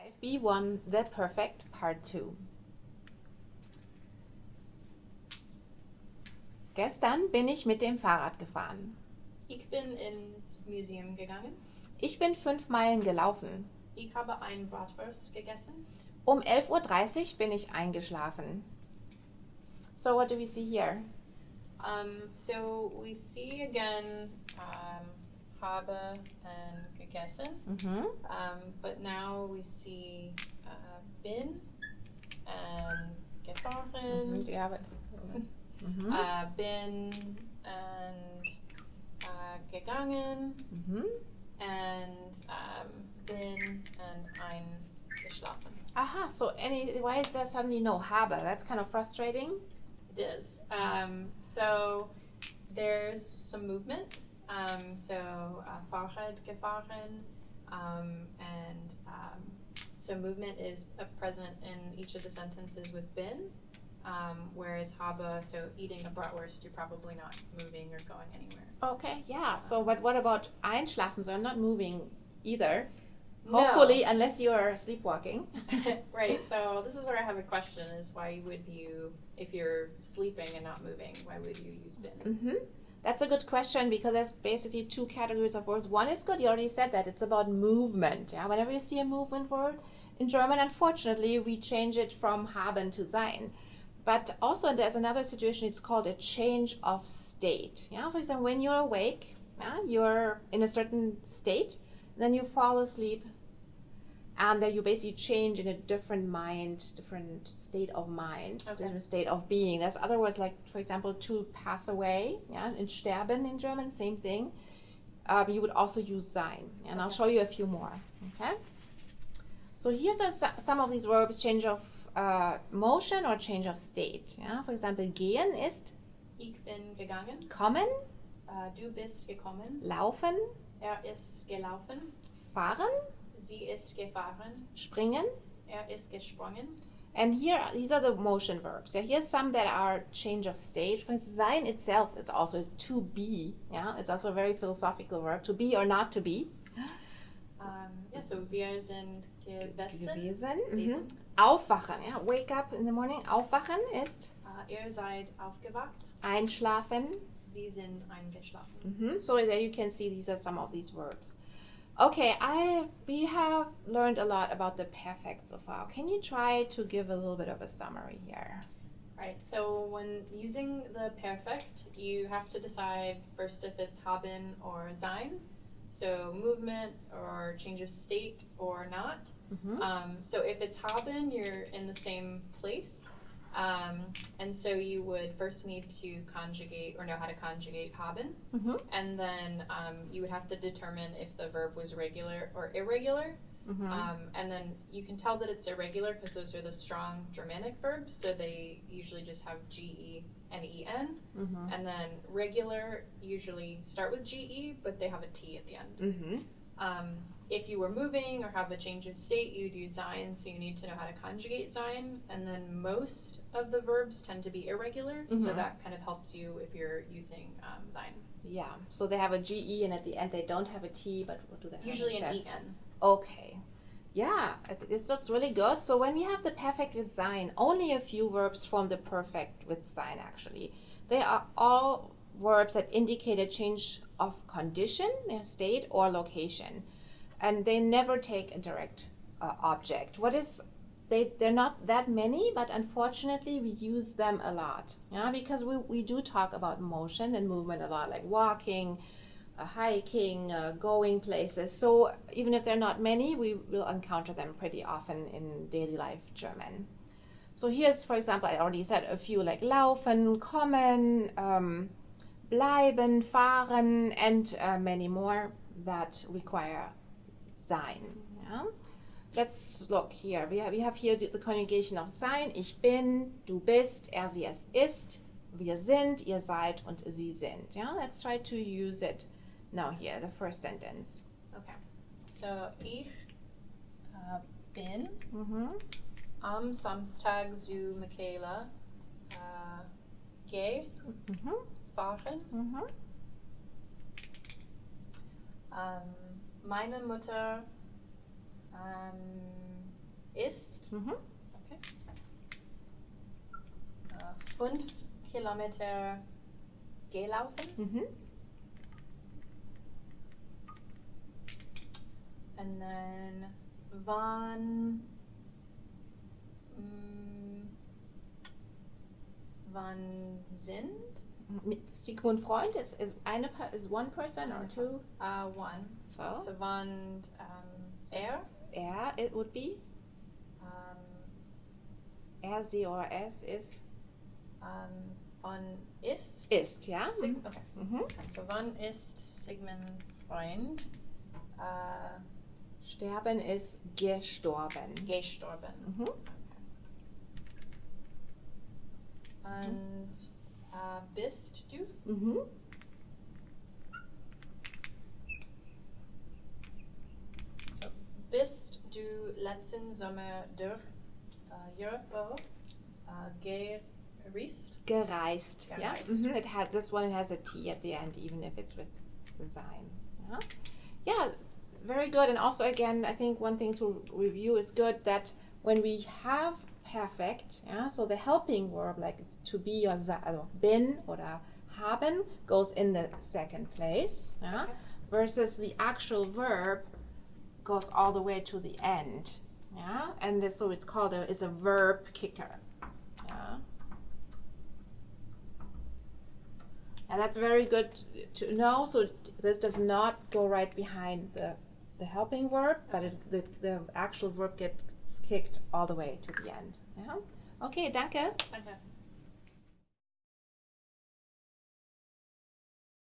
5B.1 The Perfect Part 2. Gestern bin ich mit dem Fahrrad gefahren. Ich bin ins Museum gegangen. Ich bin 5 Meilen gelaufen. Ich habe ein Bratwurst gegessen. Um 11:30 Uhr bin ich eingeschlafen. So what do we see here? So we see again habe and gegessen. But now we see bin and gefahren. Yeah, but, Bin and gegangen. And bin and eingeschlafen. Aha, so why is there suddenly no habe? That's kind of frustrating. It is. So there's some movement. Fahrrad gefahren. So movement is present in each of the sentences with bin. Whereas habe, so eating a bratwurst, you're probably not moving or going anywhere. Okay, yeah. So, but what about einschlafen? So I'm not moving either. No. Hopefully, unless you're sleepwalking. Right, so this is where I have a question, is why would you, if you're sleeping and not moving, why would you use bin? That's a good question, because there's basically 2 categories of words. One is good, you already said that, it's about movement. Yeah, whenever you see a movement word in German, unfortunately, we change it from haben to sein. But also there's another situation, it's called a change of state. Yeah, for example, when you're awake, you're in a certain state, then you fall asleep, and then you basically change in a different state of mind, different state of being. There's other words like, for example, to pass away, in sterben in German, same thing. You would also use sein, and I'll show you a few more. Okay. So here's some of these verbs: change of motion or change of state. For example, gehen ist Ich bin gegangen. kommen, Du bist gekommen. laufen, Ist gelaufen. fahren, Sie ist gefahren. springen. Ist gesprungen. And here, these are the motion verbs. Here's some that are change of state. For instance, sein itself is also to be. It's also a very philosophical verb, to be or not to be. So wir sind gewesen. Gewesen. Aufwachen, wake up in the morning. Aufwachen ist Ihr seid aufgewacht. einschlafen. Sie sind eingeschlafen. So there you can see these are some of these verbs. Okay, we have learned a lot about the perfect so far. Can you try to give a little bit of a summary here? Right, so when using the perfect, you have to decide first if it's haben or sein. So movement or change of state or not. So if it's haben, you're in the same place. And so you would first need to conjugate or know how to conjugate haben. And then you would have to determine if the verb was regular or irregular. And then you can tell that it's irregular because those are the strong Germanic verbs. So they usually just have GE and EN. And then regular usually start with GE, but they have a T at the end. If you were moving or have a change of state, you'd use sein, so you need to know how to conjugate sein. And then most of the verbs tend to be irregular, so that kind of helps you if you're using sein. Yeah, so they have a GE and at the end they don't have a T, but what do they have? Usually instead? an EN. Okay. Yeah, this looks really good. So when we have the perfect with sein, only a few verbs form the perfect with sein actually. They are all verbs that indicate a change of condition, state, or location. And they never take a direct object. They're not that many, but unfortunately we use them a lot. Because we do talk about motion and movement a lot, like walking, hiking, going places. So even if they're not many, we will encounter them pretty often in daily life German. So here's, for example, I already said a few, like laufen, kommen, bleiben, fahren, and many more that require sein. Let's look here. We have here the conjugation of sein. Ich bin, du bist, sie, es ist, wir sind, ihr seid und sie sind. Let's try to use it now here, the first sentence. Okay. So ich bin am Samstag zu Michaela fahren. Meine Mutter ist. Mhm. Okay. 5 Kilometer gelaufen. Mhm. And then wann sind? Sigmund Freud is one person or two? One. So So wann it would be sie or es is wann ist? ist, ja? Okay. Mhm. So wann ist Sigmund Freund Sterben ist gestorben. gestorben? Mhm. Und bist du? Mhm. So, bist du letzten Sommer durch Europa gereist? Gereist. Yeah. Gereist. Mhm. It has this one. It has a T at the end, even if it's with sein. Yeah. Very good. And also, again, I think one thing to review is good that when we have perfect, yeah, so the helping verb like to be or also bin oder haben goes in the second place, yeah, Okay. versus the actual verb goes all the way to the end, yeah, and this, so it's called it's a verb kicker, yeah. And that's very good to know. So this does not go right behind the helping verb, but the actual verb gets kicked all the way to the end. Yeah. Okay, danke. Danke.